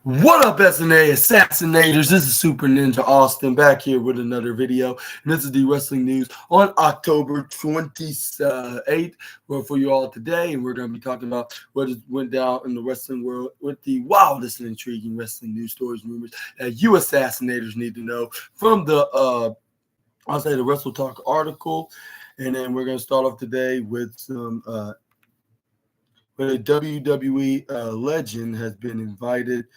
What up, SNA Assassinators? This is Super Ninja Austin back here with another video. And this is the wrestling news on October 28th for you all today. And we're going to be talking about what went down in the wrestling world with the wildest and intriguing wrestling news stories and rumors that you Assassinators need to know from the, the Wrestle Talk article. And then we're going to start off today with some where a WWE legend has been invited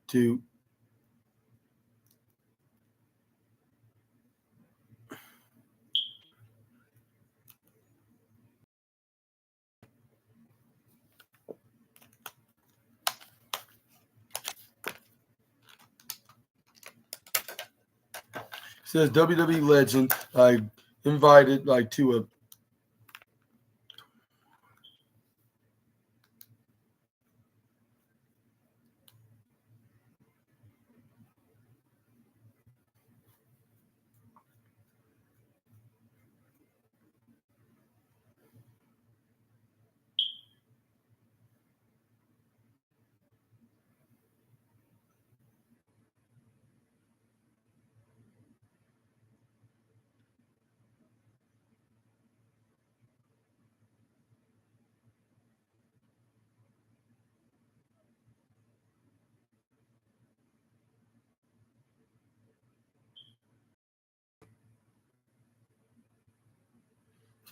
to says WWE legend invited to a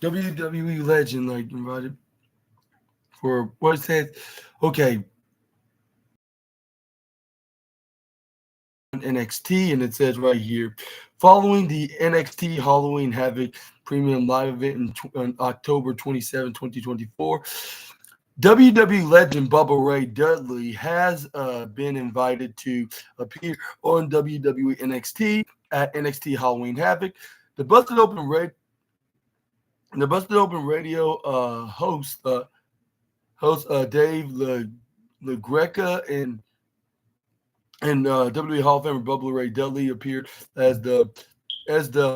WWE legend invited for what it says. Okay, NXT, and it says right here, following the NXT Halloween Havoc Premium Live event on October 27, 2024, WWE legend Bubba Ray Dudley has been invited to appear on WWE NXT at NXT Halloween Havoc. The Busted Open Radio host Dave LaGreca and WWE Hall of Famer Bubba Ray Dudley appeared as the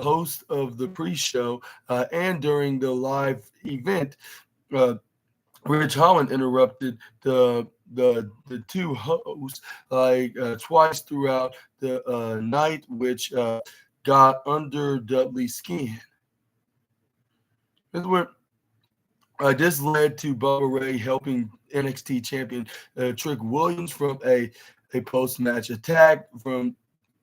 host of the pre-show and during the live event. Rich Holland interrupted the two hosts twice throughout the night, which got under Dudley's skin. This led to Bubba Ray helping NXT champion Trick Williams from a post-match attack from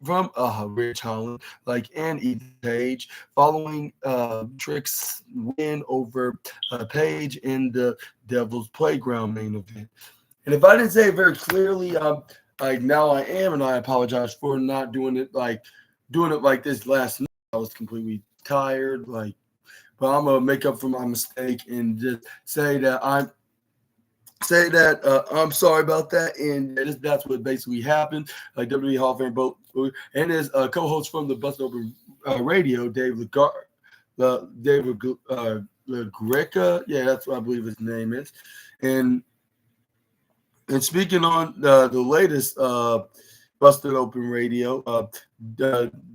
Rich Holland and Ethan Page following Trick's win over Page in the Devil's Playground main event. And if I didn't say it very clearly, now I am, and I apologize for not doing it like this last night. I was completely tired, but I'm gonna make up for my mistake and just say that I'm sorry about that, and that's what basically happened. WWE Hall of Fame both and his co-host from the Busted Open Radio, Dave LaGreca, yeah, that's what I believe his name is, and speaking on the latest Busted Open Radio,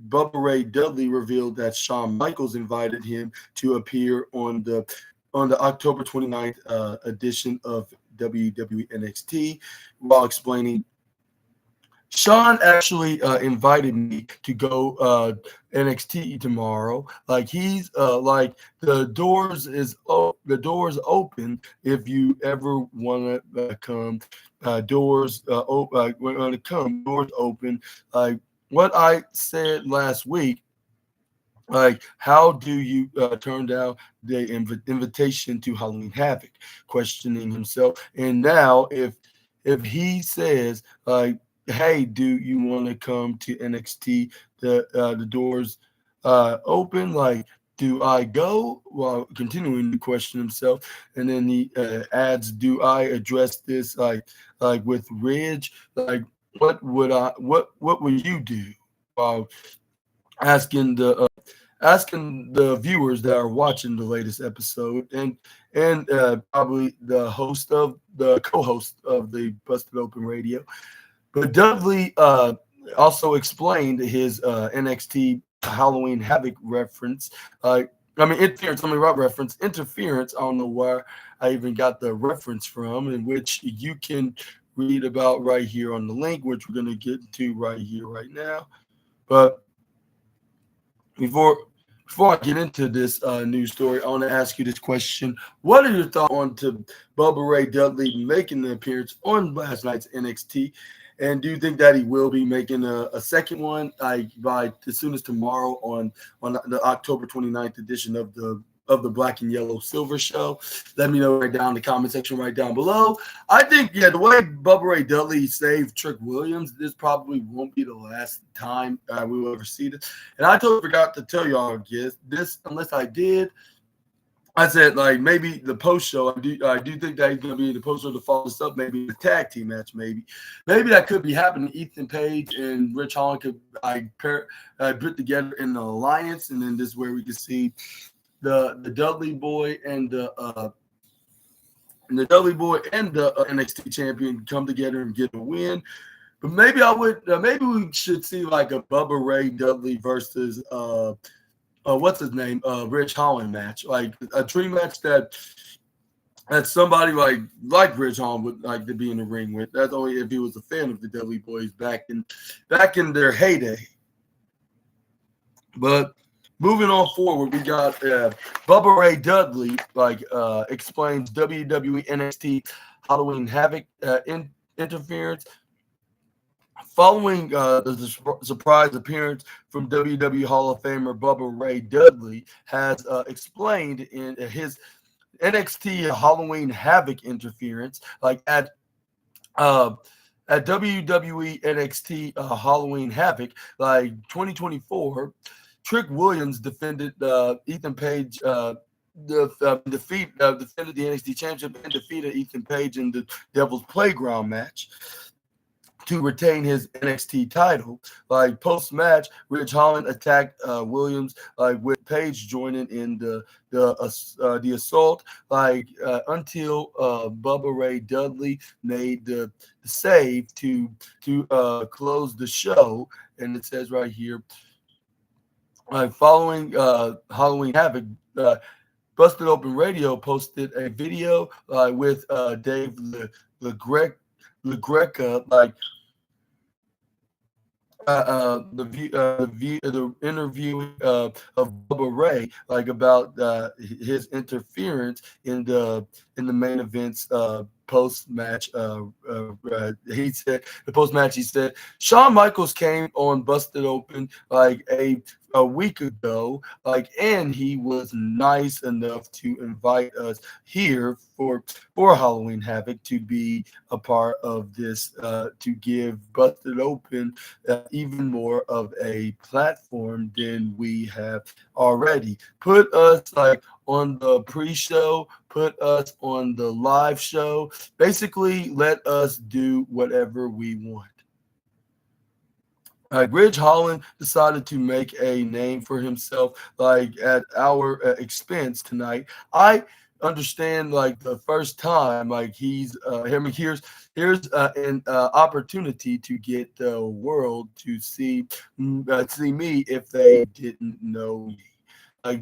Bubba Ray Dudley revealed that Shawn Michaels invited him to appear on the October 29th edition of WWE NXT, while explaining, Shawn actually invited me to go NXT tomorrow. He's the doors open if you ever want to come. Doors open. What I said last week. How do you turn down the invitation to Halloween Havoc? Questioning himself. And now, if he says, hey, do you want to come to NXT? The doors open. Do I go? While continuing to question himself, and then he adds, "Do I address this with Ridge? What would you do?" While asking the viewers that are watching the latest episode, and probably the co-host of the Busted Open Radio. But Dudley also explained his NXT Halloween Havoc reference. Interference. Interference. I don't know where I even got the reference from, in which you can read about right here on the link, which we're going to get to right here, right now. But before I get into this news story, I want to ask you this question. What are your thoughts on to Bubba Ray Dudley making an appearance on last night's NXT? And do you think that he will be making a second one by as soon as tomorrow on the October 29th edition of the Black and Yellow Silver Show? Let me know right down in the comment section right down below. I think, the way Bubba Ray Dudley saved Trick Williams, this probably won't be the last time we will ever see this. And I totally forgot to tell y'all this, unless I did. I said, maybe the post show. I do think that he's going to be in the post show to follow this up. Maybe the tag team match. Maybe that could be happening. Ethan Page and Rich Holland could put together in the alliance, and then this is where we can see the Dudley Boy and the NXT champion come together and get a win. But maybe maybe we should see like a Bubba Ray Dudley versus what's his name? Rich Holland match, like a dream match that somebody like Rich Holland would like to be in the ring with. That's only if he was a fan of the Dudley Boys back in their heyday. But moving on forward, we got Bubba Ray Dudley explains WWE NXT Halloween Havoc interference. Following the surprise appearance from WWE Hall of Famer Bubba Ray Dudley has explained in his NXT Halloween Havoc interference, at WWE NXT Halloween Havoc, 2024, Trick Williams defended Ethan Page. Defended the NXT Championship and defeated Ethan Page in the Devil's Playground match to retain his NXT title. Post match, Rich Holland attacked Williams, with Page joining in the assault, until Bubba Ray Dudley made the save to close the show. And it says right here, following Halloween Havoc, Busted Open Radio posted a video with Dave LaGreca, the interview of Bubba Ray, about his interference in the main event's post match. He said the post match. He said Shawn Michaels came on Busted Open a week ago, and he was nice enough to invite us here for Halloween Havoc to be a part of this, to give Busted Open even more of a platform than we have already. Put us on the pre-show, put us on the live show. Basically, let us do whatever we want. Rich Holland decided to make a name for himself, at our expense tonight. I understand, the first time, he's here's an opportunity to get the world to see me if they didn't know me.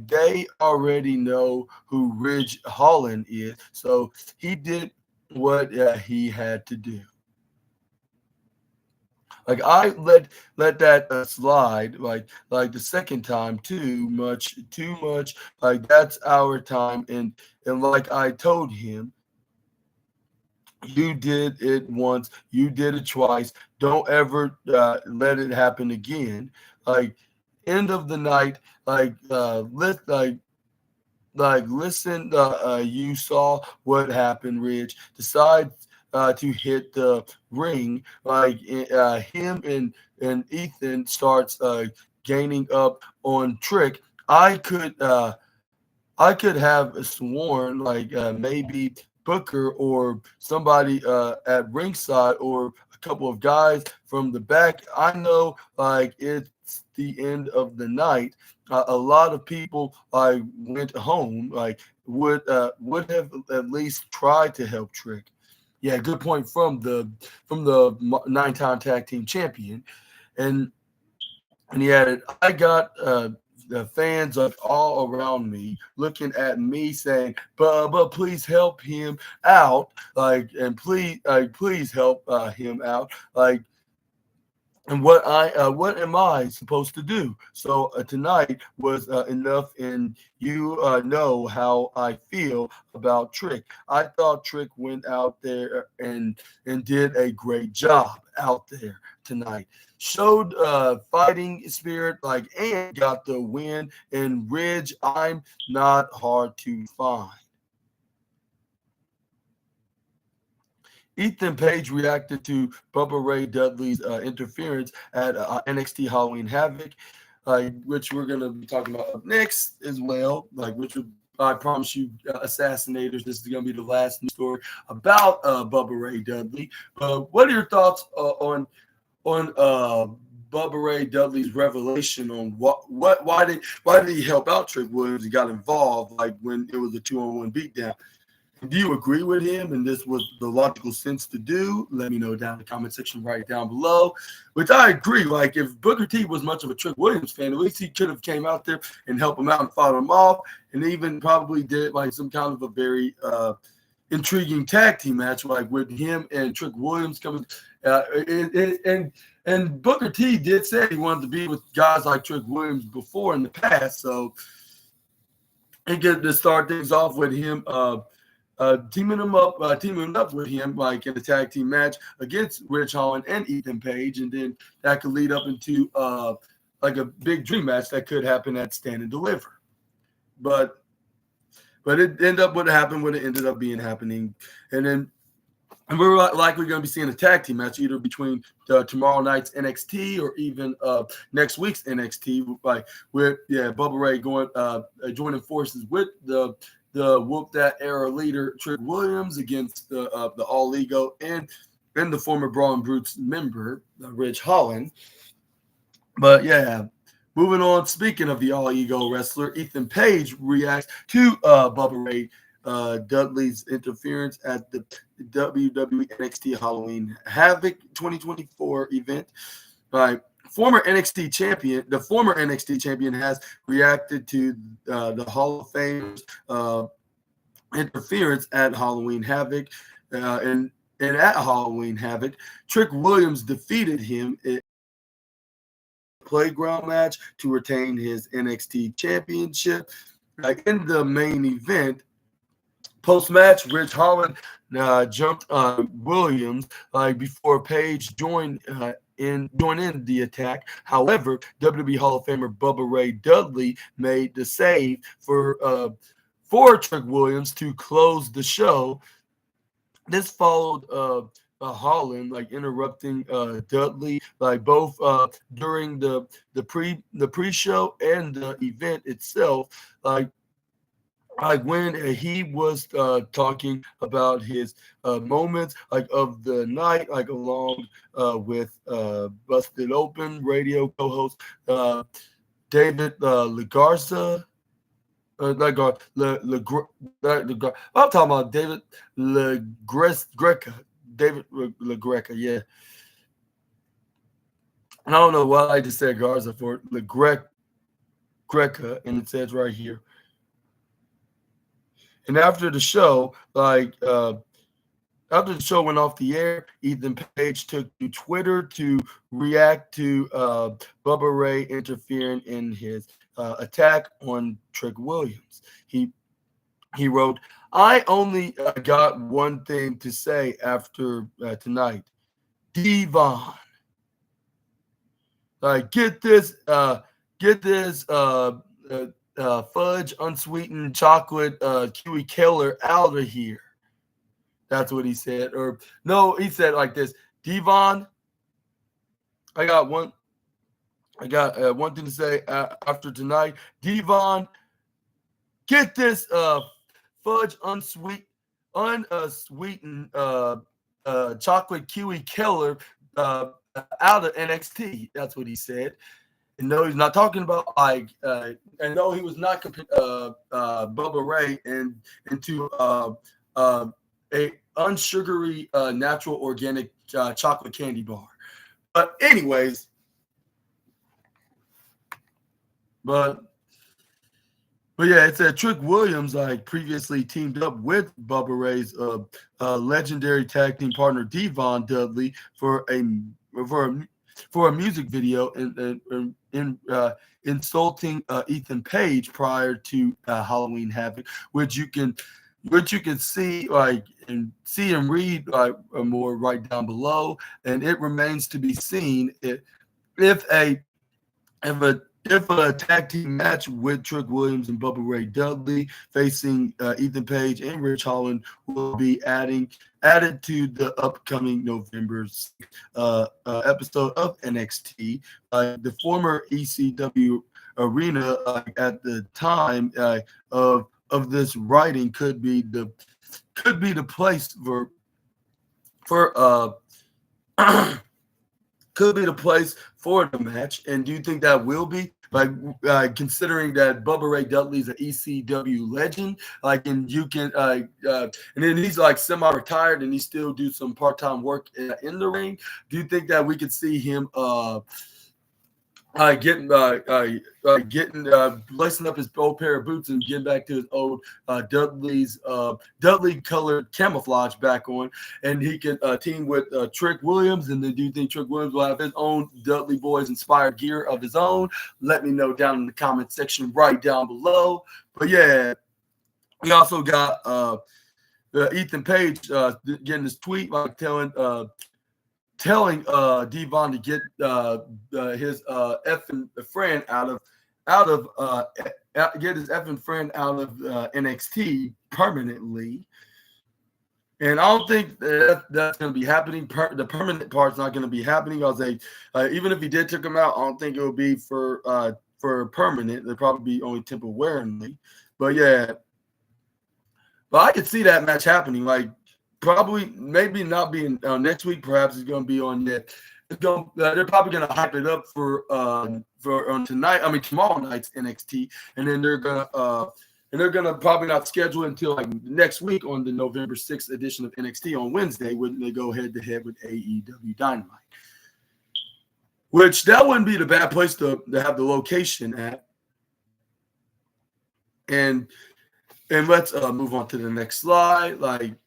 They already know who Rich Holland is, so he did what he had to do. I let that slide, the second time, too much. That's our time, and like I told him, you did it once, you did it twice. Don't ever let it happen again. End of the night, listen. You saw what happened, Rich. Decide to hit the ring. Him and Ethan starts gaining up on Trick. I could have sworn maybe Booker or somebody at ringside or a couple of guys from the back. I know it's the end of the night. A lot of people went home, would have at least tried to help Trick. Yeah, good point from the 9-time tag team champion. And he added, I got the fans like all around me looking at me saying, "Bubba, please help him out, like, and please help him out, like." And what am I supposed to do? So tonight was enough, and you know how I feel about Trick. I thought Trick went out there and did a great job out there tonight. Showed fighting spirit, like, and got the win. And Ridge, I'm not hard to find. Ethan Page reacted to Bubba Ray Dudley's interference at NXT Halloween Havoc, which we're going to be talking about up next as well. I promise you, Assassinators, this is going to be the last news story about Bubba Ray Dudley. What are your thoughts on Bubba Ray Dudley's revelation on why did he help out Trick Williams? He got involved like when it was a 2-on-1 beatdown. Do you agree with him and this was the logical sense to do? Let me know down in the comment section right down below. Which I agree. Like, if Booker T was much of a Trick Williams fan, at least he could have came out there and helped him out and fought him off, and even probably did like some kind of a very intriguing tag team match, like with him and Trick Williams coming. And Booker T did say he wanted to be with guys like Trick Williams before in the past, so and get to start things off with him. Teaming up with him like in a tag team match against Rich Holland and Ethan Page, and then that could lead up into like a big dream match that could happen at Stand and Deliver. But it ended up what happened when it ended up being happening, and we're likely going to be seeing a tag team match either between tomorrow night's NXT or even next week's NXT, like with Bubba Ray going joining forces with the Whoop That Era leader Trick Williams against the All Ego and the former Brawl and Brutes member Rich Holland. But yeah, moving on. Speaking of the All Ego wrestler, Ethan Page reacts to Bubba Ray Dudley's interference at the WWE NXT Halloween Havoc 2024 event. The former NXT champion has reacted to the Hall of Fame's interference at Halloween Havoc, and at Halloween Havoc, Trick Williams defeated him in a playground match to retain his NXT championship. In the main event, post-match, Rich Holland jumped on Williams before Page joined in the attack. However, WWE Hall of Famer Bubba Ray Dudley made the save for Trick Williams to close the show. This followed Holland interrupting Dudley both during the pre-show and the event itself. When he was talking about his moments of the night, along with Busted Open radio co-host David Legarza. I'm talking about David LaGreca. David LaGreca, yeah. I don't know why I just said Garza for LaGreca, and it says right here. And after the show, after the show went off the air, Ethan Page took to Twitter to react to Bubba Ray interfering in his attack on Trick Williams. He wrote, "I only got one thing to say after tonight. Devon, get this fudge unsweetened chocolate kiwi killer out of here." That's what he said. Or no, he said like this: Devon, I got one thing to say after tonight. Devon, get this fudge unsweetened chocolate kiwi killer out of NXT. That's what he said. And no, he's not talking about and no, he was not Bubba Ray into a unsugary natural organic chocolate candy bar. But anyways, but But yeah, it said Trick Williams like previously teamed up with Bubba Ray's legendary tag team partner Devon Dudley for a for a music video in insulting Ethan Page prior to Halloween Havoc, which you can see and read more right down below, and it remains to be seen if a if a tag team match with Trick Williams and Bubba Ray Dudley facing Ethan Page and Rich Holland will be added to the upcoming November 6th episode of NXT. The former ECW arena at the time of this writing could be the place for could be the place for the match. And do you think that will be considering that Bubba Ray Dudley's an ECW legend, and you can and then he's like semi-retired and he still do some part-time work in the ring? Do you think that we could see him getting lacing up his old pair of boots and getting back to his old Dudley colored camouflage back on, and he can team with Trick Williams? And then do you think Trick Williams will have his own Dudley Boys inspired gear of his own? Let me know down in the comment section right down below. But yeah, we also got Ethan Page getting this tweet telling Devon to get his effing friend get his effing friend out of NXT permanently. And I don't think that's going to be happening. The permanent part's not going to be happening. I'll say even if he did take him out, I don't think it will be for permanent. It'll probably be only temporarily. But yeah, but I could see that match happening. Probably, maybe not being next week. Perhaps it's going to be on that. They're probably going to hype it up for tonight. I mean tomorrow night's NXT, and then they're gonna probably not schedule it until next week on the November 6th edition of NXT on Wednesday when they go head to head with AEW Dynamite. Which that wouldn't be the bad place to have the location at. And let's move on to the next slide.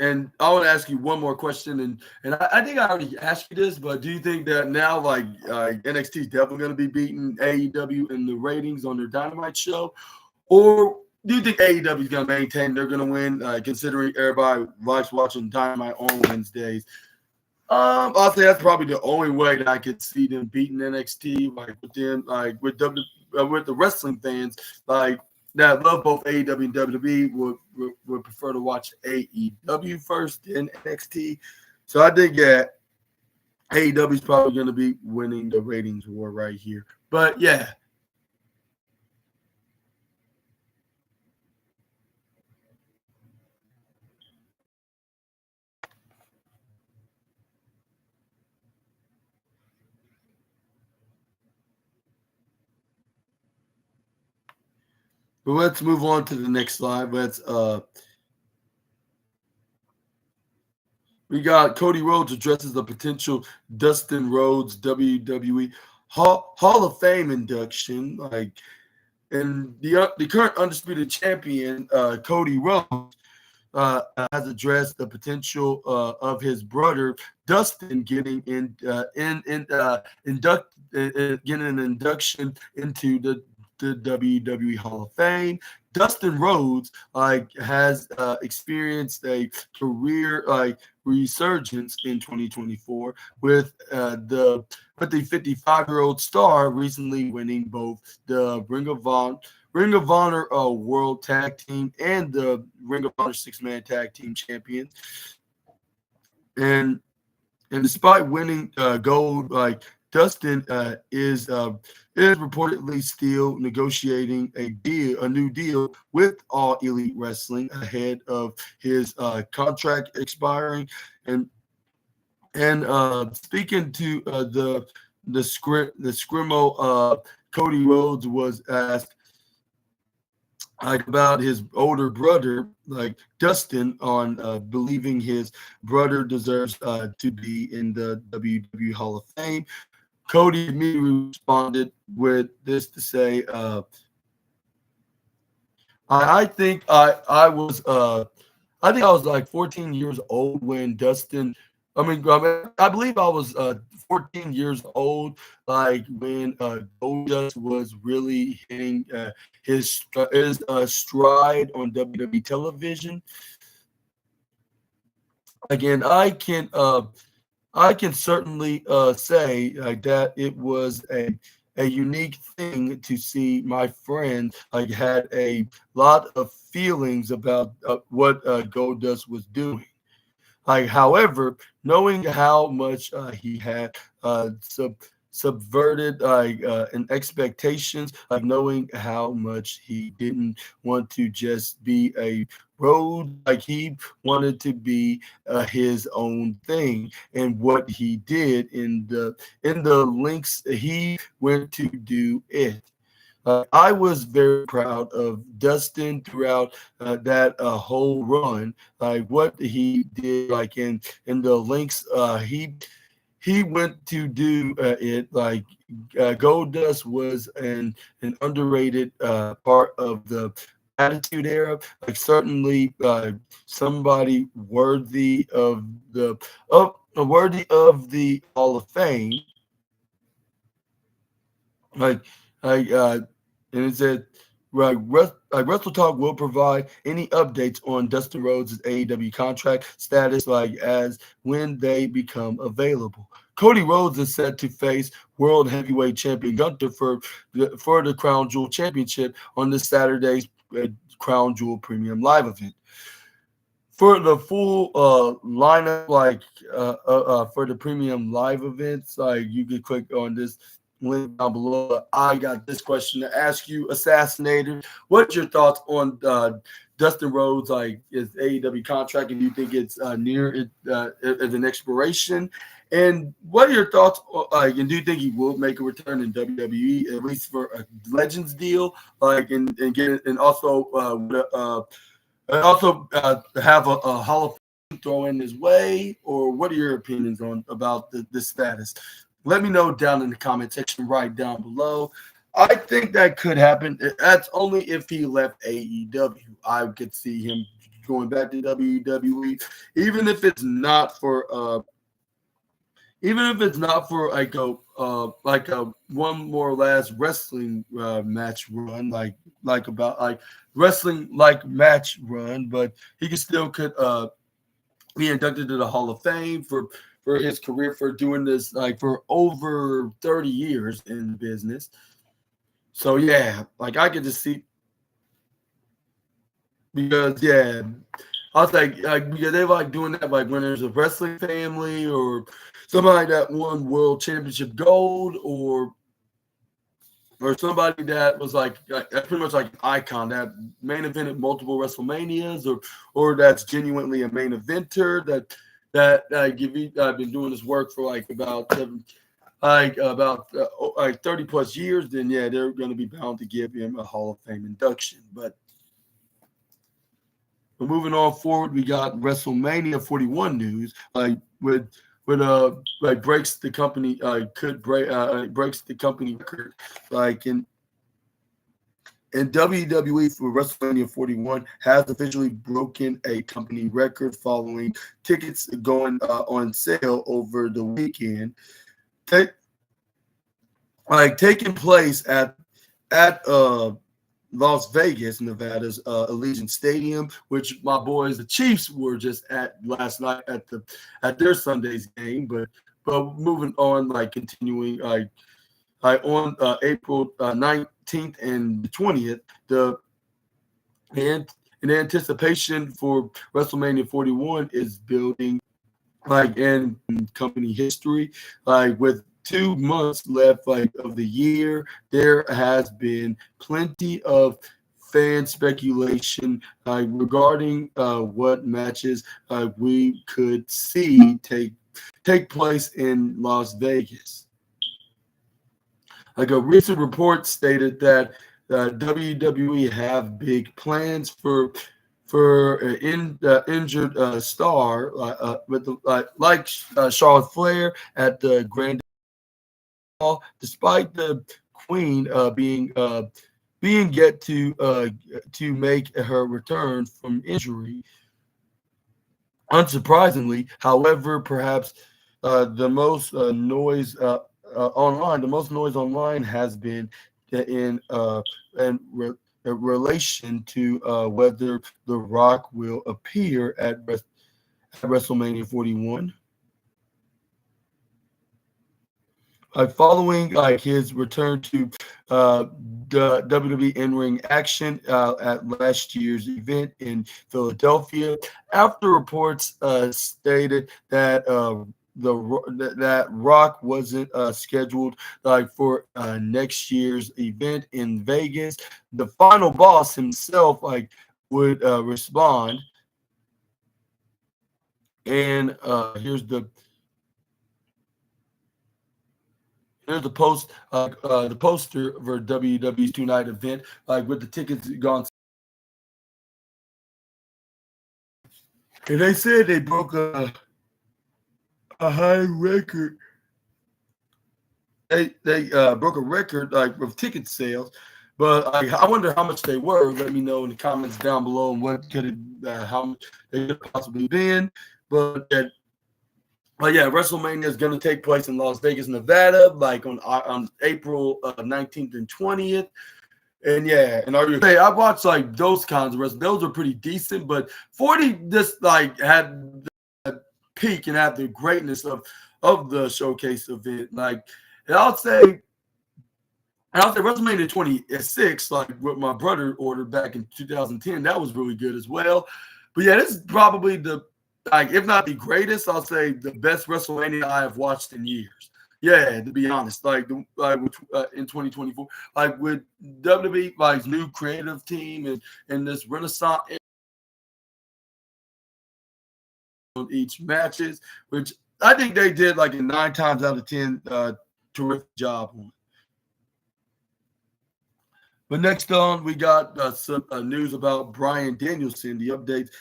And I want to ask you one more question, and I think I already asked you this, but do you think that now NXT is definitely going to be beating AEW in the ratings on their Dynamite show, or do you think AEW is going to maintain they're going to win, considering everybody likes watching Dynamite on Wednesdays? I'll say that's probably the only way that I could see them beating NXT, with the wrestling fans that love both AEW and WWE would prefer to watch AEW first, then NXT. So I think AEW is probably going to be winning the ratings war right here. But yeah. But let's move on to the next slide. We got Cody Rhodes addresses the potential Dustin Rhodes WWE Hall of Fame induction. And the current undisputed champion, Cody Rhodes, has addressed the potential of his brother Dustin getting getting an induction into the WWE Hall of Fame. Dustin Rhodes has experienced a career resurgence in 2024 with the 55-year-old star recently winning both the Ring of Honor World Tag Team and the Ring of Honor Six-Man Tag Team Champions. And despite winning gold, Dustin is reportedly still negotiating a new deal with All Elite Wrestling ahead of his contract expiring. And speaking to the Scrimo, Cody Rhodes was asked about his older brother, Dustin, on believing his brother deserves to be in the WWE Hall of Fame. Cody immediately responded with this to say, I think I think I was like 14 years old when Dustin. I believe I was 14 years old, like when Goldust was really hitting his stride on WWE television. Again, I can certainly say that it was a unique thing to see my friend like had a lot of feelings about what Goldust was doing. Like, however, knowing how much he had subverted and expectations, like knowing how much he didn't want to just be a road, like he wanted to be his own thing, and what he did in the links he went to do it. I was very proud of Dustin throughout that whole run. Like what he did, like in the links he went to do it. Like Goldust was an underrated part of the Attitude Era. Like certainly somebody worthy of the Hall of Fame. Like, like, and it said, right, Wrestle Talk will provide any updates on Dustin Rhodes' AEW contract status, like as when they become available. Cody Rhodes is set to face World Heavyweight Champion Gunther for the Crown Jewel Championship on this Saturday's Crown Jewel Premium Live event. For the full lineup, like for the premium live events, like you can click on this link down below. I got this question to ask you, Assassinator. What's your thoughts on Dustin Rhodes, like his AEW contract, and do you think it's near it as an expiration? And what are your thoughts? And do you think he will make a return in WWE at least for a Legends deal, like and get it, and also have a Hall of Fame throw in his way, or what are your opinions on about the status? Let me know down in the comment section right down below. I think that could happen. That's only if he left AEW. I could see him going back to WWE, even if it's not for like a one more last wrestling match run, like wrestling like match run, but he could be inducted to the Hall of Fame for his career for doing this like for over 30 years in business. So yeah, like I could just see because yeah, I was like because they like doing that like when there's a wrestling family or somebody that won world championship gold or somebody that was like pretty much like an icon that main evented multiple WrestleManias or that's genuinely a main eventer that give you I've been doing this work for like about 30 plus years, then yeah, they're going to be bound to give him a Hall of Fame induction. But moving on forward, we got WrestleMania 41 news, like breaks the company breaks the company record, like in WWE for WrestleMania 41 has officially broken a company record following tickets going on sale over the weekend. Taking place at Las Vegas, Nevada's Allegiant Stadium, which my boys, the Chiefs, were just at last night at their Sunday's game. But moving on, like continuing, on April 19th and the 20th, and in anticipation for WrestleMania 41 is building like in company history, like with 2 months left like of the year, there has been plenty of fan speculation regarding what matches we could see take place in Las Vegas. Like a recent report stated that WWE have big plans for an injured star with Charlotte Flair at the Grand despite the Queen being yet to make her return from injury. Unsurprisingly, however, perhaps the most noise online has been in relation to whether The Rock will appear at WrestleMania 41. Following his return to the WWE in-ring action at last year's event in Philadelphia, after reports stated that that Rock wasn't scheduled for next year's event in Vegas, the final boss himself would respond. And here's the poster for WWE's two-night event, with the tickets gone. And they said they broke a high record. They broke a record of ticket sales, but I wonder how much they were. Let me know in the comments down below and what could it, how much they could have possibly been. But yeah, WrestleMania is going to take place in Las Vegas, Nevada, on April 19th and 20th. And yeah, and I watched those kinds of wrestling. Those are pretty decent, but 40 just had the peak and had the greatness of the showcase event. And I'll say WrestleMania 26, what my brother ordered back in 2010, that was really good as well. But yeah, this is probably if not the greatest, I'll say the best WrestleMania I have watched in years. Yeah, to be honest, in 2024, with WWE, new creative team and this renaissance on each matches, which I think they did in 9 times out of 10, terrific job on. But next on, we got some news about Bryan Danielson. The updates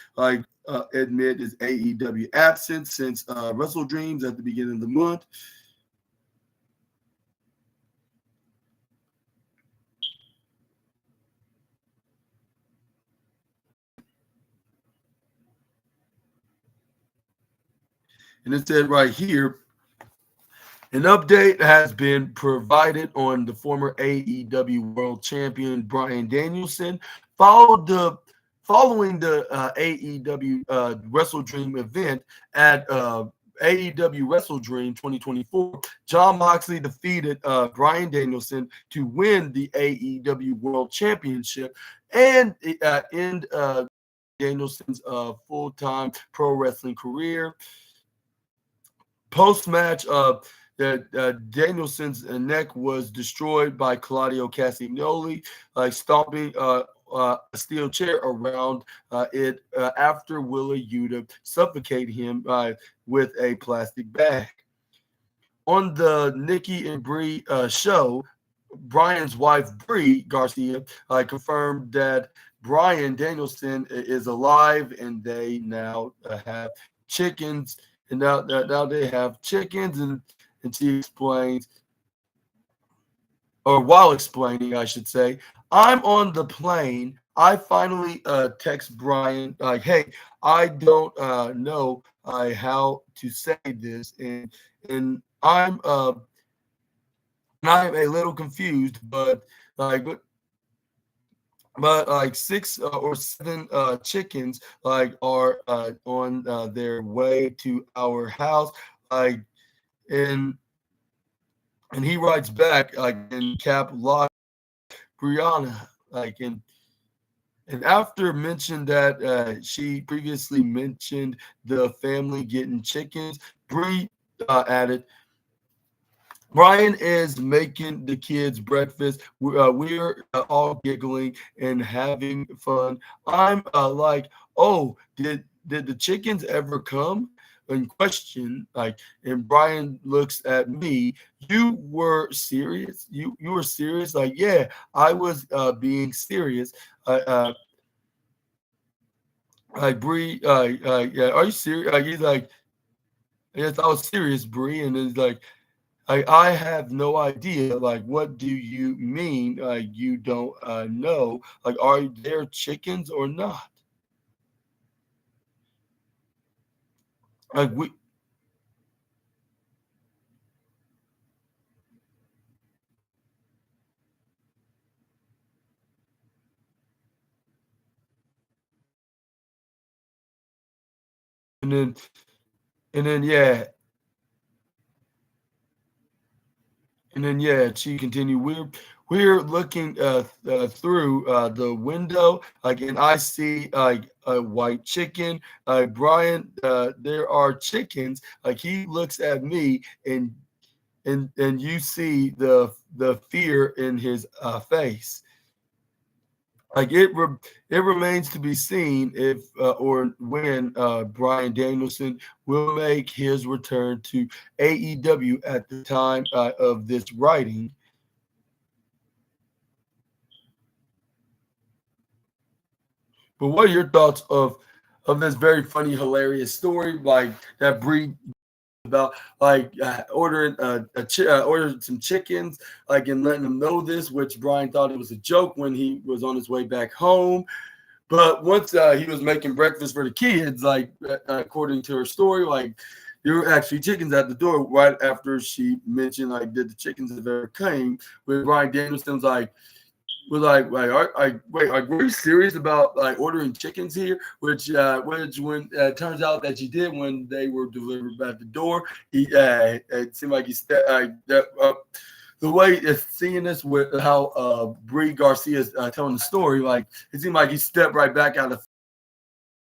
admit his AEW absence since Wrestle Dreams at the beginning of the month. And it said right here, an update has been provided on the former AEW World Champion Bryan Danielson. Following the AEW Wrestle Dream event at AEW Wrestle Dream 2024, Jon Moxley defeated Bryan Danielson to win the AEW World Championship and end Danielson's full-time pro wrestling career. Post-match, Danielson's neck was destroyed by Claudio Castagnoli, stomping a steel chair around it after Willa Yuta suffocated him with a plastic bag. On the Nikki and Brie show, Bryan's wife, Brie Garcia, confirmed that Bryan Danielson is alive and they now have chickens. And now they have chickens, and she explains, or while explaining, I should say, I'm on the plane. I finally text Bryan hey, I don't know how to say this, and I'm a little confused, but 6 or 7 chickens are on their way to our house, and he writes back in cap lock, Brianna, and after mentioned that she previously mentioned the family getting chickens, Brie added, Bryan is making the kids breakfast. We're all giggling and having fun. I'm oh, did the chickens ever come? In question, and Bryan looks at me. You were serious? You were serious? Yeah, I was being serious. Bree, yeah, are you serious? He's yes, I was serious, Bree, and it's I have no idea. Like, what do you mean? You don't know? Like, are there chickens or not? Like we and then and then yeah and then yeah she continued. We're looking through the window, like, and I see like a white chicken. Brian, there are chickens. Like, he looks at me, and you see the fear in his face. Like, it remains to be seen if or when Brian Danielson will make his return to AEW at the time of this writing. But what are your thoughts of this very funny, hilarious story, like that Bree about, like, ordering ordering some chickens, like, and letting them know this, which Brian thought it was a joke when he was on his way back home. But once he was making breakfast for the kids, like, according to her story, like, there were actually chickens at the door right after she mentioned, like, did the chickens have ever came? With Brian Danielson's like, was like, wait, like, were you serious about, like, ordering chickens here? Which when turns out that you did when they were delivered at the door. It seemed like he the way it's seeing this with how Brie Garcia is telling the story, like, it seemed like he stepped right back out of.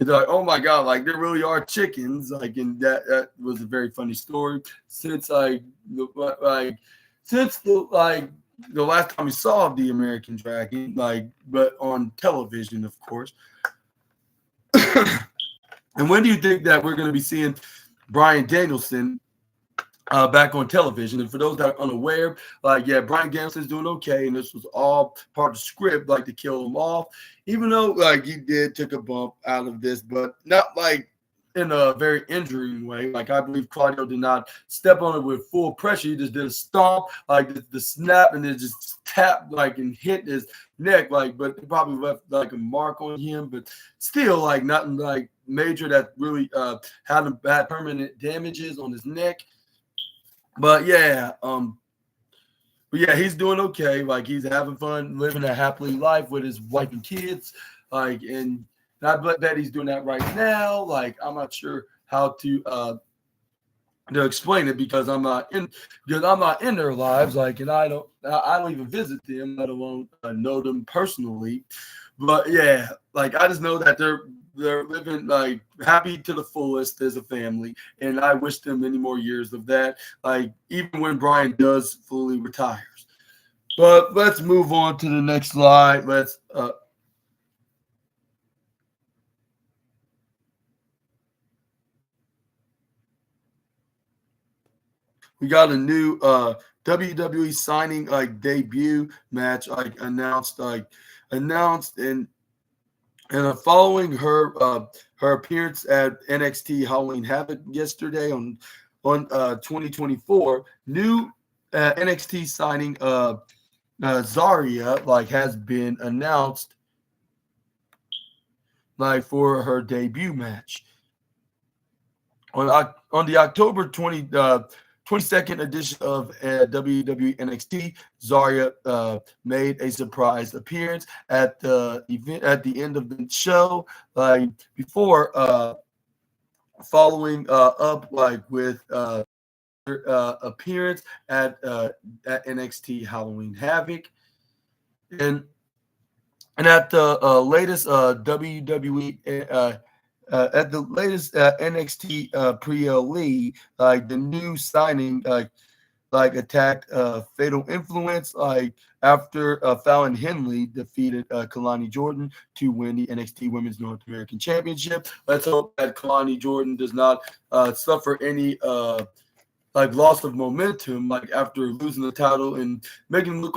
It's like, oh my god, like, there really are chickens, like, and that was a very funny story. Since like since the last time we saw the American Dragon, like, but on television, of course. And when do you think that we're going to be seeing Brian Danielson back on television? And for those that are unaware, like, yeah, Brian Danielson's doing okay, and this was all part of the script, like, to kill him off, even though, like, he did took a bump out of this, but not like in a very injuring way. Like, I believe Claudio did not step on it with full pressure. He just did a stomp, like the snap, and then just tapped, like, and hit his neck, like, but it probably left like a mark on him, but still, like, nothing like major that really had permanent damages on his neck. But yeah, but yeah, he's doing okay. Like, he's having fun, living a happily life with his wife and kids. Like, and I bet he's doing that right now. Like, I'm not sure how to explain it because I'm not in their lives. Like, and I don't even visit them, let alone know them personally. But yeah, like, I just know that they're living, like, happy to the fullest as a family, and I wish them many more years of that. Like, even when Brian does fully retires. But let's move on to the next slide. We got a new WWE signing, like, debut match, like, announced and following her appearance at NXT Halloween Havoc yesterday on 2024, new NXT signing Zarya, like, has been announced, like, for her debut match on the October 22nd edition of WWE NXT. Zarya made a surprise appearance at the event at the end of the show, like, before following up, like, with appearance at NXT Halloween Havoc, and at the latest WWE at the latest NXT pre-LE, like, the new signing, like attacked Fatal Influence, like, after Fallon Henley defeated Kalani Jordan to win the NXT Women's North American Championship. Let's hope that Kalani Jordan does not suffer any like, loss of momentum, like, after losing the title, and making it look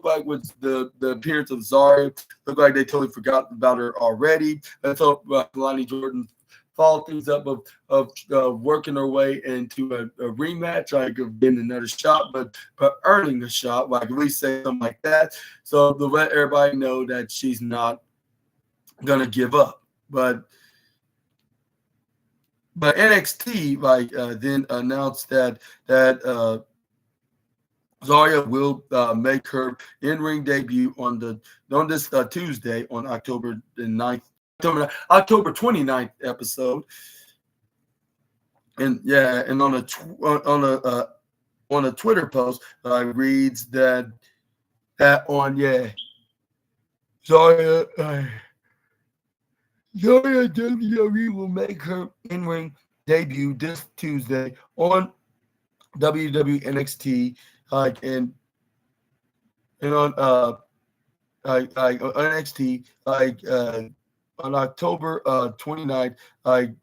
like with the appearance of Zarya, look like they totally forgot about her already. Let's hope Kalani Jordan follow things up of working her way into a rematch, like of getting another shot, but earning a shot, like at least say something like that. So to let everybody know that she's not gonna give up. But NXT then announced that Zarya will make her in-ring debut on this Tuesday on October the 9th, October 29th episode. And yeah, and on a Twitter post reads that on Zarya Zarya WWE will make her in-ring debut this Tuesday on WWE NXT, and on on NXT on October 29th, 8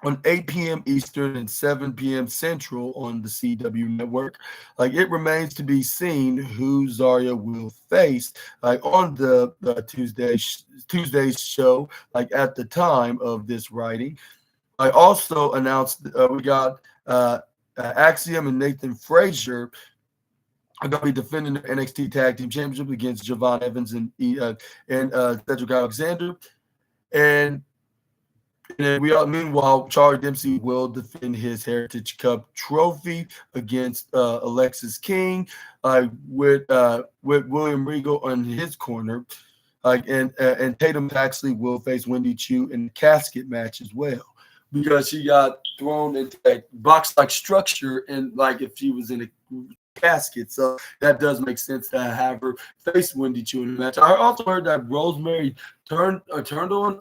on 8 p.m. Eastern and 7 p.m. Central on the CW network. It remains to be seen who Zarya will face on the Tuesday's show, at the time of this writing. I also announced we got Axiom and Nathan Frazier are going to be defending the NXT Tag Team Championship against Javon Evans and Cedric Alexander. And meanwhile, Charlie Dempsey will defend his Heritage Cup trophy against Alexis King, with William Regal on his corner, and Tatum Paxley will face Wendy Chu in the casket match as well, because she got thrown into a box-like structure, and if she was in a casket, so that does make sense to have her face Wendy Chu in the match. I also heard that Rosemary turned on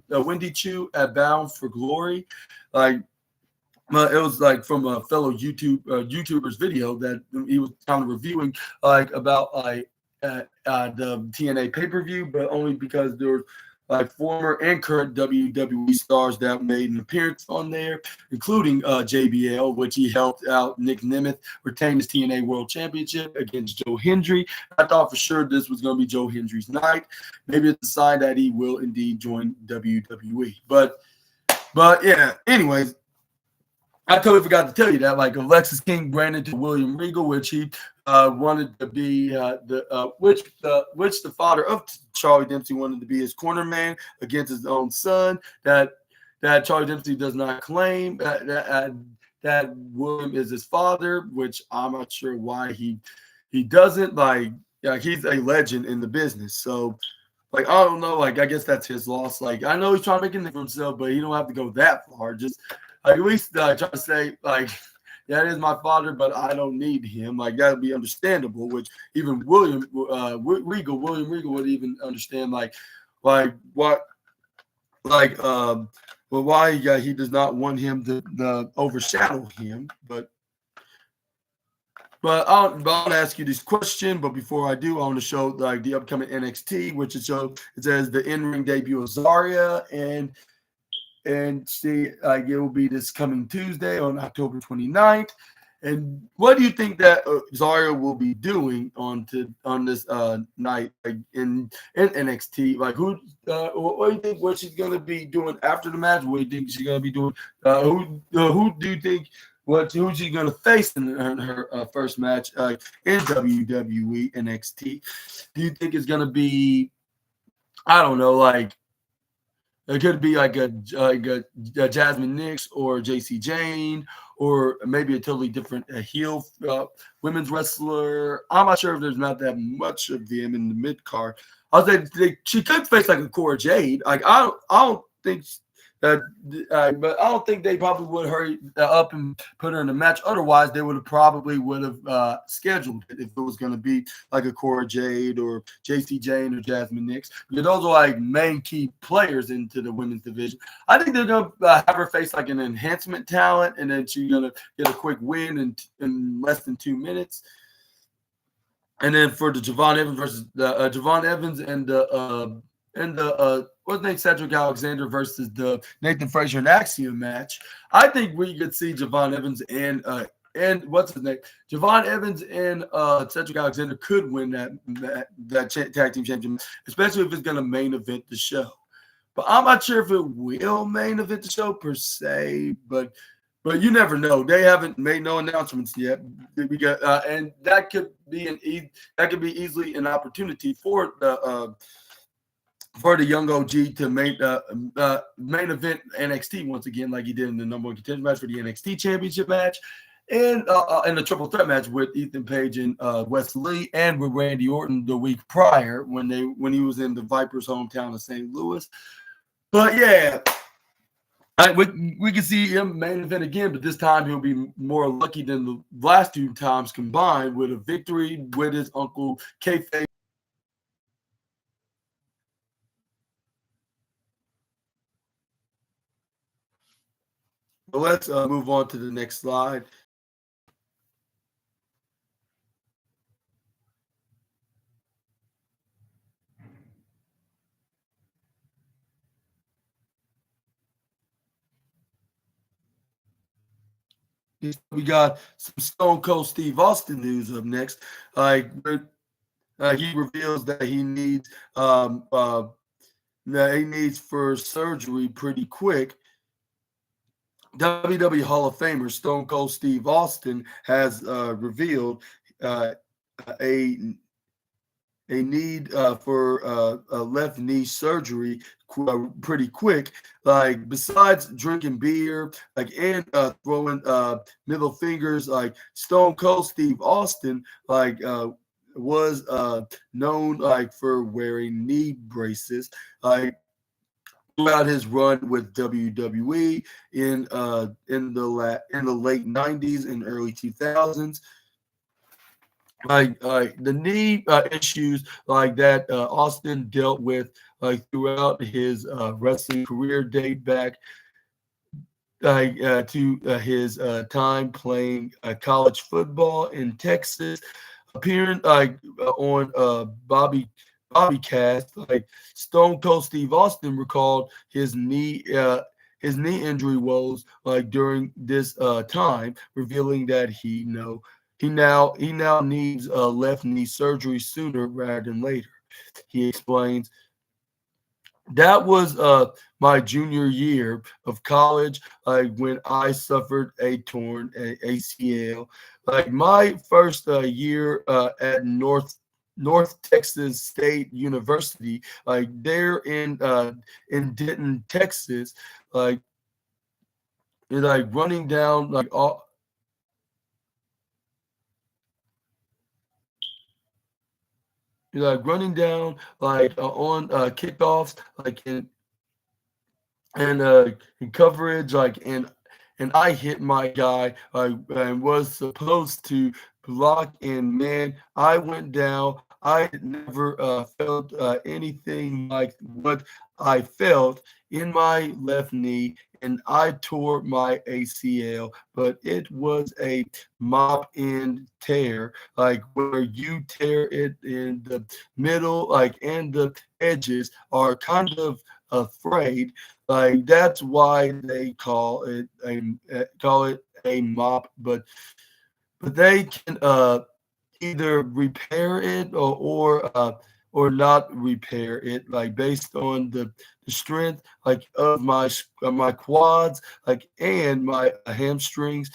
Wendy Chu at Bound for Glory. It was from a fellow YouTuber's video that he was kind of reviewing about the TNA pay-per-view, but only because there were former and current WWE stars that made an appearance on there, including JBL, which he helped out Nick Nemeth retain his TNA World Championship against Joe Hendry. I thought for sure this was going to be Joe Hendry's night. Maybe it's a sign that he will indeed join WWE. But yeah, anyways, I totally forgot to tell you that Alexis King ran into William Regal, which he wanted to be which the father of Charlie Dempsey wanted to be his corner man against his own son. That Charlie Dempsey does not claim that William is his father, which I'm not sure why he doesn't. He's a legend in the business, so I don't know. I guess that's his loss. I know he's trying to make a name for himself, but he don't have to go that far. Just at least try to say that is my father, but I don't need him. That would be understandable, which even William Regal would even understand. Why he does not want him to overshadow him. But I'll ask you this question. But before I do, I want to show the upcoming NXT, which it says the in-ring debut of Zarya, and see, it will be this coming Tuesday on October 29th. And what do you think that Zarya will be doing on this night in NXT? What do you think what she's going to be doing after the match? What do you think she's going to be doing? Who do you think who's she going to face in her first match in WWE NXT? Do you think it's going to be, I don't know, it could be a Jasmine Nix or JC Jane, or maybe a totally different heel women's wrestler. I'm not sure if there's not that much of them in the mid card. I'll say she could face a Cora Jade. I don't think that, but I don't think they probably would hurry up and put her in the match. Otherwise, they would have scheduled it if it was going to be a Cora Jade or JC Jane or Jasmine Nix. Because those are main key players into the women's division. I think they're going to have her face an enhancement talent, and then she's going to get a quick win in less than 2 minutes. And then for the Javon Evans versus Javon Evans and the what's name Cedric Alexander versus the Nathan Frazier and Axiom match, I think we could see Javon Evans and what's his name, Javon Evans and Cedric Alexander could win that tag team championship, especially if it's going to main event the show. but I'm not sure if it will main event the show per se. But you never know. They haven't made no announcements yet. We got, and that could be easily an opportunity for the young OG to main event NXT once again, like he did in the number one contender match for the NXT Championship match, and in the triple threat match with Ethan Page and Wes Lee, and with Randy Orton the week prior when he was in the Vipers' hometown of St. Louis. But yeah, we can see him main event again, but this time he'll be more lucky than the last two times combined with a victory with his uncle Kayfabe. So let's move on to the next slide. We got some Stone Cold Steve Austin news up next. He reveals that he needs for surgery pretty quick. WWE Hall of Famer Stone Cold Steve Austin has revealed a need for a left knee surgery pretty quick. Like besides drinking beer, and throwing middle fingers, Stone Cold Steve Austin, was known for wearing knee braces. Throughout his run with WWE in the late 90s and early 2000s, the knee issues that Austin dealt with throughout his wrestling career date back to his time playing college football in Texas, appearing on Bobby Cast. Stone Cold Steve Austin recalled his knee injury woes during this time, revealing that he now needs left knee surgery sooner rather than later. He explains, that was my junior year of college, when I suffered a torn ACL. My first year at North Texas State University, there in Denton, Texas, running down all. Running down on kickoffs, in coverage, and I hit my guy and was supposed to block, and man, I went down. I never felt anything like what I felt in my left knee, and I tore my ACL, but it was a mop and tear, where you tear it in the middle, and the edges are kind of afraid. That's why they call it a mop, but they can either repair it or not repair it, based on the strength of my quads, and my hamstrings.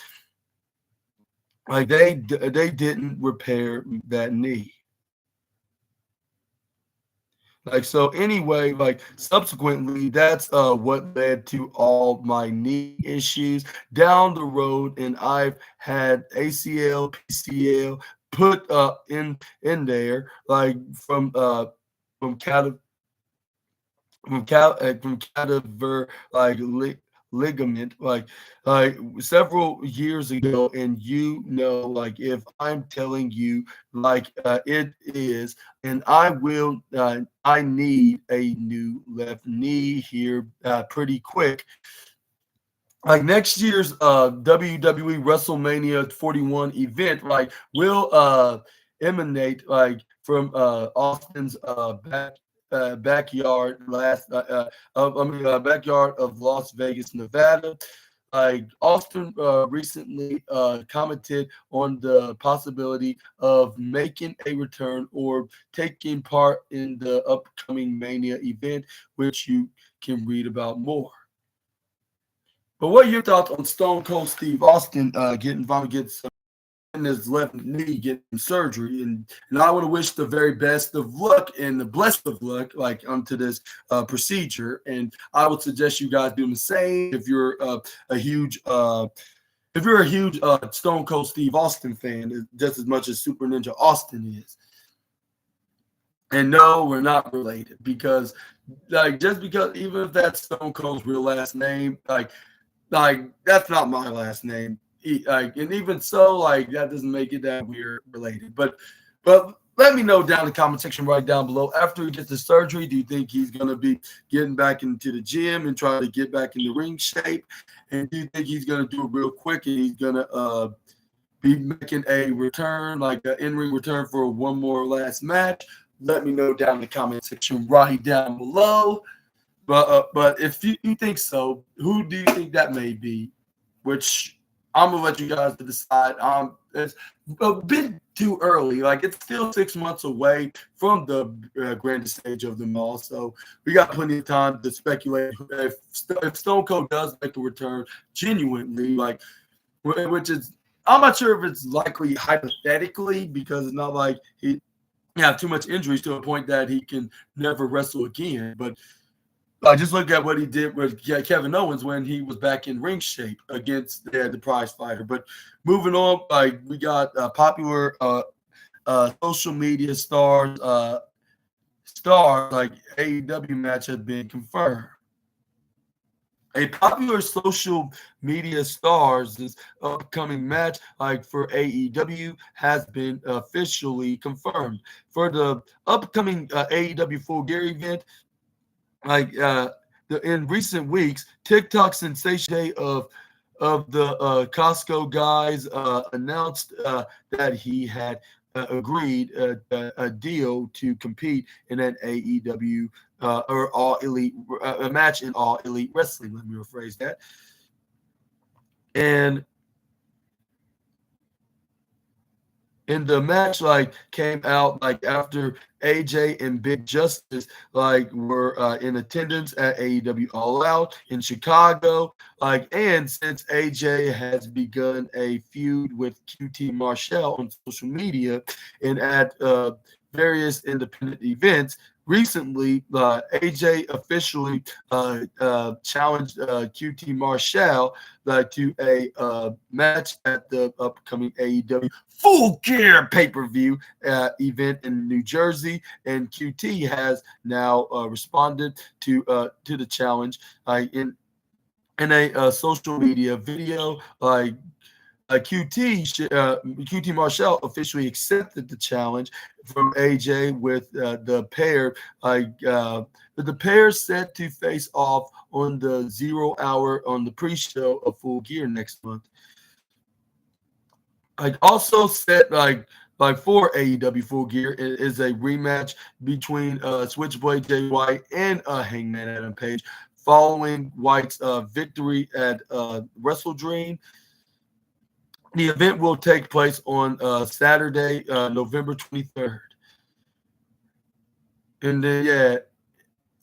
They didn't repair that knee. So anyway, subsequently, that's what led to all my knee issues down the road, and I've had ACL, PCL put in there, from cadaver ligament, several years ago, and if I'm telling you it is, and I need a new left knee here pretty quick. Next year's WWE WrestleMania 41 event, will emanate from Austin's backyard backyard of Las Vegas, Nevada. like Austin recently commented on the possibility of making a return or taking part in the upcoming Mania event, which you can read about more. But what are your thoughts on Stone Cold Steve Austin getting involved, gets in his left knee, getting surgery, and I want to wish the very best of luck and the blessed of luck, like onto this procedure. And I would suggest you guys do the same if you're a huge Stone Cold Steve Austin fan, just as much as Super Ninja Austin is. And no, we're not related because, like, just because even if that's Stone Cold's real last name, like that's not my last name. Like, and even so, like that doesn't make it that we're related. But let me know down in the comment section right down below. After he gets the surgery, do you think he's gonna be getting back into the gym and trying to get back in the ring shape? And do you think he's gonna do it real quick and he's gonna be making a return, like an in-ring return for one more last match? Let me know down in the comment section right down below. But if you think so, who do you think that may be? Which I'm gonna let you guys decide. It's a bit too early. Like it's still 6 months away from the grandest stage of them all, so we got plenty of time to speculate. If Stone Cold does make a return genuinely, like which is I'm not sure if it's likely hypothetically because it's not like he have too much injuries to a point that he can never wrestle again. But just look at what he did with Kevin Owens when he was back in ring shape against the prize fighter. But moving on, like we got popular social media stars like AEW match has been confirmed. A popular social media stars' upcoming match, like for AEW, has been officially confirmed. For the upcoming AEW Full Gear event, like in recent weeks, TikTok sensation of the Costco guys announced that he had agreed a deal to compete in an AEW or All Elite a match in All Elite Wrestling. Let me rephrase that. And the match like came out like after AJ and Big Justice like were in attendance at AEW All Out in Chicago. Like, and since AJ has begun a feud with QT Marshall on social media and at various independent events, recently, AJ officially challenged QT Marshall to a match at the upcoming AEW Full Gear pay-per-view event in New Jersey, and QT has now responded to the challenge in a social media video. QT Marshall officially accepted the challenge from AJ with the pair set to face off on the 0 hour on the pre-show of Full Gear next month. Also set for AEW Full Gear is a rematch between Switchblade Jay White and Hangman Adam Page following White's victory at Wrestle Dream. The event will take place on Saturday, November 23rd. And then,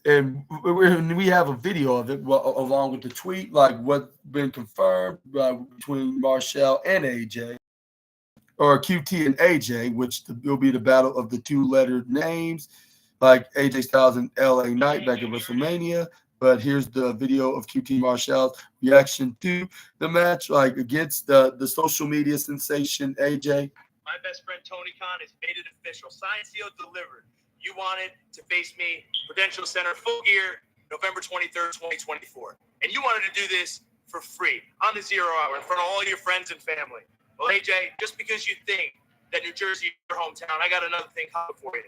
and we have a video of it along with the tweet, like what's been confirmed between Marshall and AJ, or QT and AJ, which will be the battle of the two-lettered names, like AJ Styles and LA Knight back at WrestleMania. But here's the video of QT Marshall's reaction to the match, like against the social media sensation AJ. My best friend Tony Khan has made it official. Signed, sealed, delivered. You wanted to face me, Prudential Center, Full Gear, November 23rd, 2024. And you wanted to do this for free on the 0 hour in front of all your friends and family. Well, AJ, just because you think that New Jersey is your hometown, I got another thing coming for you.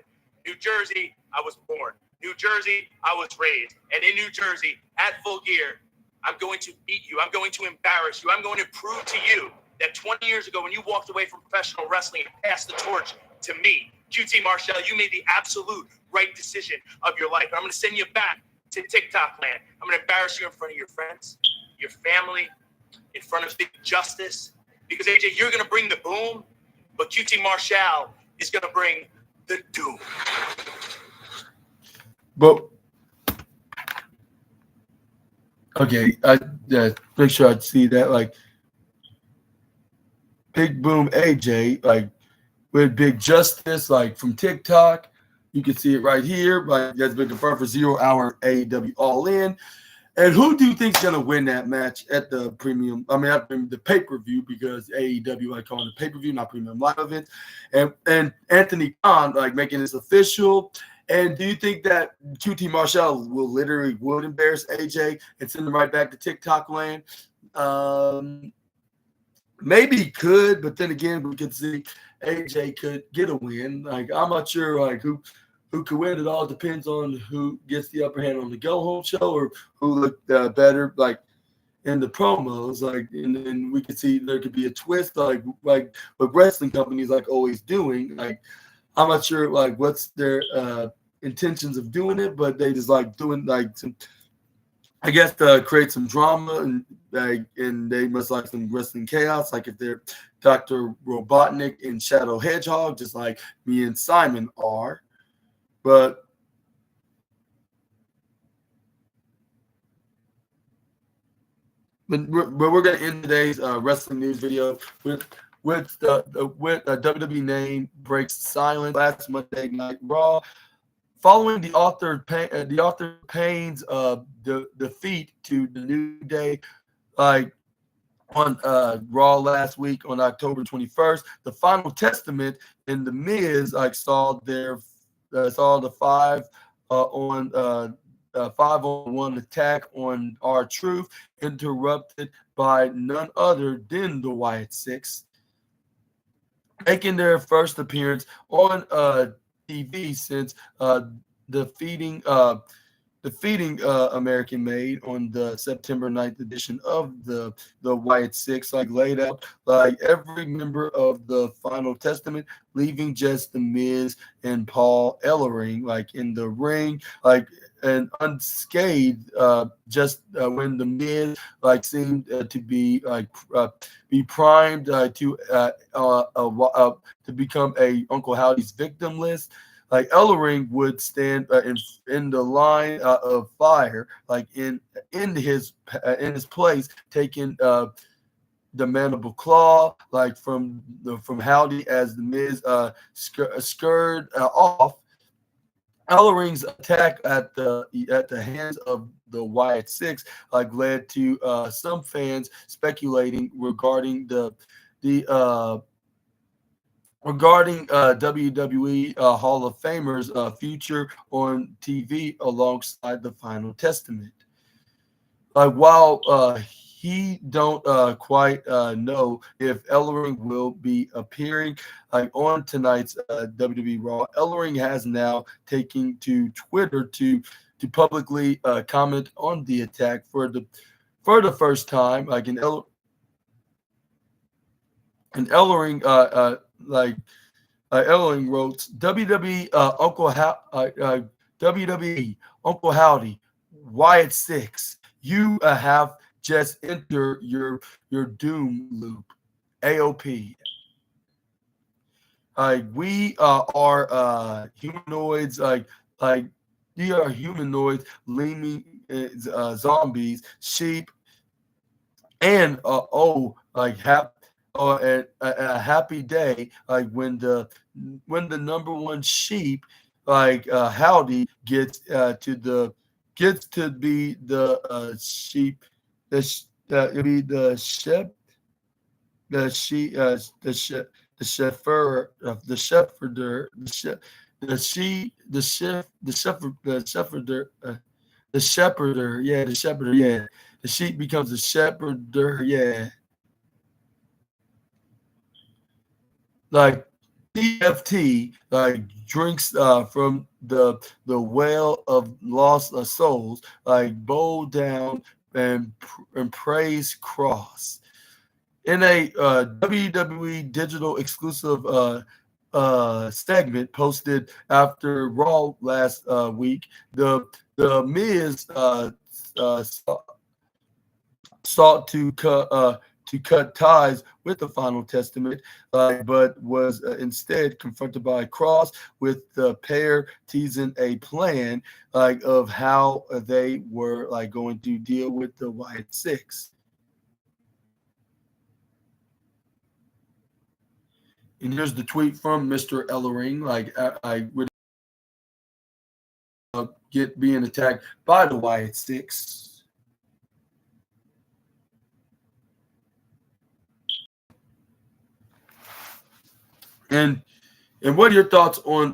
New Jersey, I was born. New Jersey, I was raised. And in New Jersey, at Full Gear, I'm going to beat you. I'm going to embarrass you. I'm going to prove to you that 20 years ago when you walked away from professional wrestling and passed the torch to me, QT Marshall, you made the absolute right decision of your life. And I'm going to send you back to TikTok land. I'm going to embarrass you in front of your friends, your family, in front of Big Justice. Because, AJ, you're going to bring the boom, but QT Marshall is going to bring the doom. But okay, I make sure I see that. Like Big Boom AJ, like with Big Justice, like from TikTok. You can see it right here. Like that's been confirmed for 0 hour AEW All In. And who do you think's gonna win that match at the premium? I mean, at the pay-per-view, because AEW I call it a pay-per-view, not premium live event. And Anthony Khan like making this official. And do you think that QT Marshall would embarrass AJ and send him right back to TikTok land? Maybe he could, but then again, we could see AJ could get a win. Like I'm not sure like who could win. It all depends on who gets the upper hand on the go home show or who looked better like in the promos. Like and then we could see there could be a twist like what wrestling companies like always doing. Like I'm not sure like what's their intentions of doing it, but they just like doing like some, I guess, create some drama and they must like some wrestling chaos. Like if they're Dr. Robotnik and Shadow Hedgehog, just like me and Simon are. But we're going to end today's wrestling news video with WWE name breaks silence last Monday Night Raw. Following the author Payne's defeat to the New Day, like on Raw last week on October 21st, the Final Testament and the Miz like saw the 5-on-1 attack on R-Truth interrupted by none other than the Wyatt Six, making their first appearance on TV since defeating American Made on the September 9th edition of the Wyatt Six, like laid out like every member of the Final Testament, leaving just the Miz and Paul Ellering like in the ring, like and unscathed. Just when the Miz like seemed to be like be primed to become a Uncle Howdy's victim list. Like Ellering would stand in the line of fire, like in his place, taking the mandible claw, like from Howdy as the Miz scurred off. Ellering's attack at the hands of the Wyatt Six like led to some fans speculating regarding WWE Hall of Famers' future on TV alongside the Final Testament. Like while he don't quite know if Ellering will be appearing like on tonight's WWE Raw, Ellering has now taken to Twitter to publicly comment on the attack for the first time. Like Ellering Ellering wrote, WWE WWE Uncle Howdy, Wyatt Six, you have just entered your doom loop. AOP. We are humanoids. We are humanoids, leaning zombies, sheep, and a happy day like when the number one sheep like Howdy gets to be the sheep it'll be the sheep the sheep the shepherd the shepherder the sheep the shepherd the shepherder the sheep becomes the shepherder like TFT like drinks from the well of lost souls, like bow down and praise cross. In a WWE digital exclusive segment posted after Raw last week, the Miz sought to cut ties with the Final Testament, but was instead confronted by a cross, with the pair teasing a plan of how they were going to deal with the Wyatt Six. And here's the tweet from Mr. Ellering. I would get being attacked by the Wyatt Six. And what are your thoughts on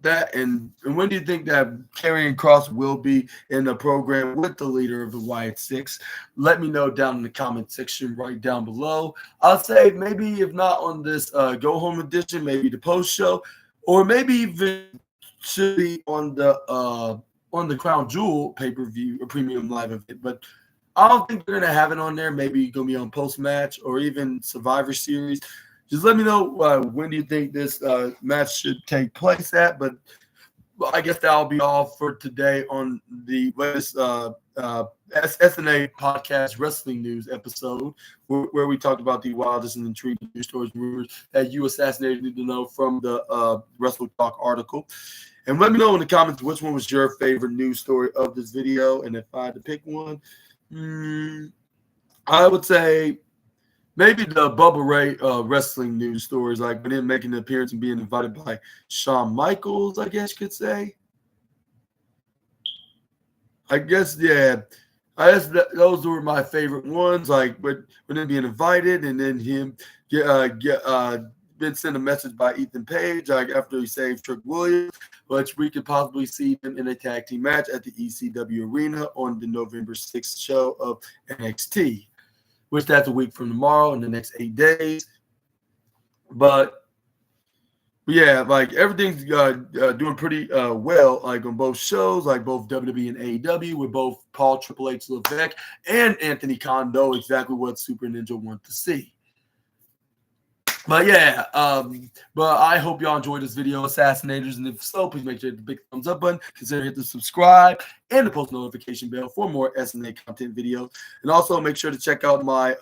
that? And when do you think that Karrion Kross will be in the program with the leader of the Wyatt Six? Let me know down in the comment section right down below. I'll say maybe if not on this go home edition, maybe the post show, or maybe even should be on the Crown Jewel pay-per-view or premium live event. But I don't think they're gonna have it on there. Maybe gonna be on post match or even Survivor Series. Just let me know when do you think this match should take place at. But I guess that'll be all for today on the latest SNA podcast wrestling news episode, where we talked about the wildest and intriguing news stories and rumors that you Assassinators need to know from the Wrestle Talk article. And let me know in the comments which one was your favorite news story of this video. And if I had to pick one, I would say maybe the Bubba Ray wrestling news stories, like him making an appearance and being invited by Shawn Michaels, I guess you could say. I guess, yeah. Those were my favorite ones, when him being invited and then him been sent a message by Ethan Page after he saved Trick Williams, which we could possibly see them in a tag team match at the ECW Arena on the November 6th show of NXT. Which that's a week from tomorrow in the next 8 days. But yeah, everything's doing pretty well, on both shows, both WWE and AEW, with both Paul Triple H Levesque and Anthony Khan know exactly what Super Ninja want to see. But yeah, but I hope y'all enjoyed this video, Assassinators, and if so, please make sure to hit the big thumbs up button, consider hitting the subscribe and the post notification bell for more SNA content videos, and also make sure to check out my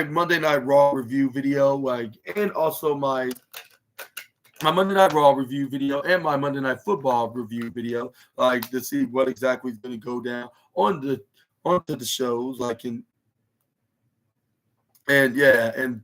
Monday Night Raw review video, and also my Monday Night Raw review video and my Monday Night Football review video, to see what exactly is going to go down onto the shows, And yeah, and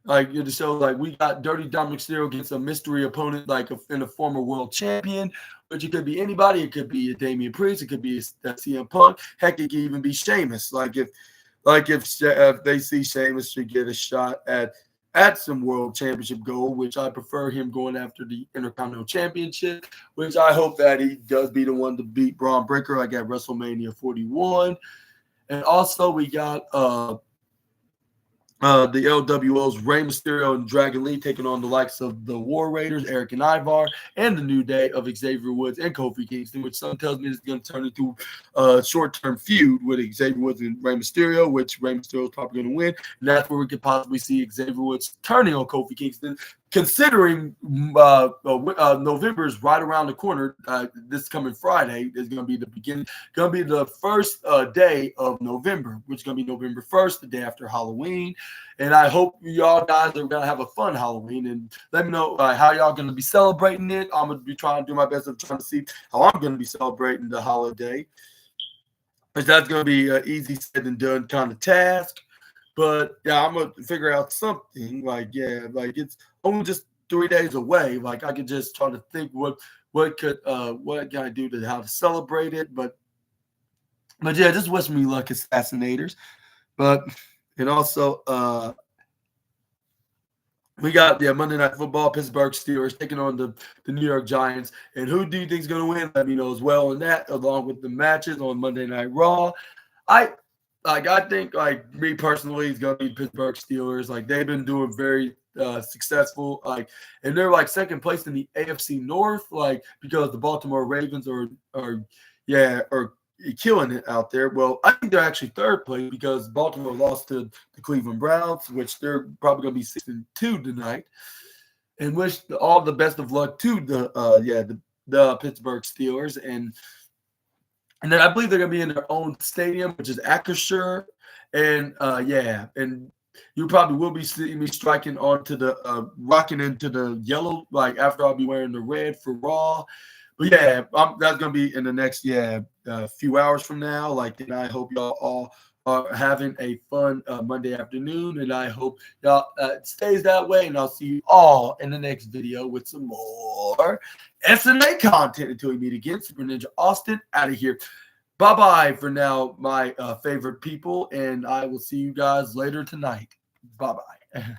the show, we got Dirty Dominic Mysterio against a mystery opponent, and a former world champion, which it could be anybody. It could be a Damian Priest. It could be a CM Punk. Heck, it could even be Sheamus. If they see Sheamus should get a shot at some world championship gold, which I prefer him going after the Intercontinental Championship, which I hope that he does be the one to beat Braun Breaker at WrestleMania 41. And also we got the LWO's Rey Mysterio and Dragon Lee taking on the likes of the War Raiders, Eric and Ivar, and the New Day of Xavier Woods and Kofi Kingston, which some tells me is going to turn into a short-term feud with Xavier Woods and Rey Mysterio, which Rey Mysterio is probably going to win. And that's where we could possibly see Xavier Woods turning on Kofi Kingston, considering November is right around the corner. This coming Friday is going to be the first day of November, which is going to be November 1st, the day after Halloween. And I hope y'all guys are going to have a fun Halloween, and let me know how y'all going to be celebrating it. I'm going to be trying to do my best of trying to see how I'm going to be celebrating the holiday, because that's going to be an easy said and done kind of task. But yeah, I'm going to figure out something it's only just 3 days away. I could just try to think what can I do to how to celebrate it. But yeah, just wish me luck, Assassinators. And also we got Monday Night Football, Pittsburgh Steelers taking on the New York Giants. And who do you think is going to win? Let me know as well on that, along with the matches on Monday Night Raw. I think me personally is going to be Pittsburgh Steelers. They've been doing very successful, and they're second place in the AFC North, because the Baltimore Ravens are killing it out there. Well, I think they're actually third place because Baltimore lost to the Cleveland Browns, which they're probably going to be 6-2 tonight. And wish all the best of luck to the Pittsburgh Steelers. And And then I believe they're going to be in their own stadium, which is Acrisure. And yeah, and you probably will be seeing me striking onto the rocking into the yellow, like after I'll be wearing the red for Raw. But yeah, that's gonna be in the next few hours from now. Like, and I hope y'all all are having a fun Monday afternoon, and I hope y'all it stays that way. And I'll see you all in the next video with some more SNA content until we meet again. Super Ninja Austin out of here. Bye bye for now, my favorite people, and I will see you guys later tonight. Bye bye.